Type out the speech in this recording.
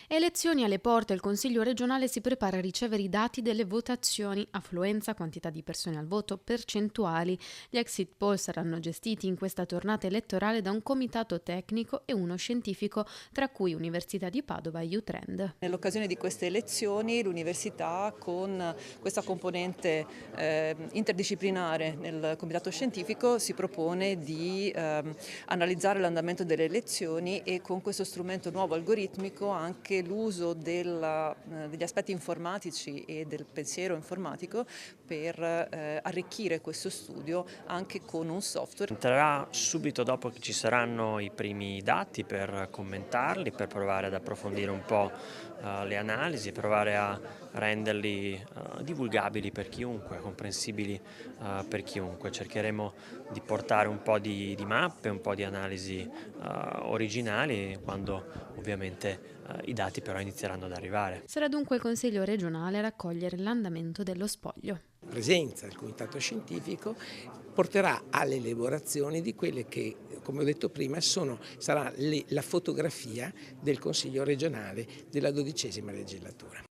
Elezioni alle porte, il Consiglio regionale si prepara a ricevere i dati delle votazioni, affluenza, quantità di persone al voto, percentuali. Gli exit poll saranno gestiti in questa tornata elettorale da un comitato tecnico e uno scientifico, tra cui Università di Padova e Utrend. Nell'occasione di queste elezioni l'università, con questa componente interdisciplinare nel comitato scientifico, si propone di analizzare l'andamento delle elezioni e con questo strumento nuovo algoritmico anche l'uso degli aspetti informatici e del pensiero informatico per arricchire questo studio anche con un software. Entrerà subito dopo che ci saranno i primi dati per commentarli, per provare ad approfondire un po' le analisi, provare a renderli divulgabili per chiunque, comprensibili per chiunque. Cercheremo di portare un po' di mappe, un po' di analisi originali, quando ovviamente i dati però inizieranno ad arrivare. Sarà dunque il Consiglio regionale a raccogliere l'andamento dello spoglio. La presenza del comitato scientifico porterà alle elaborazioni di quelle che, come ho detto prima, sarà la fotografia del Consiglio regionale della XII legislatura.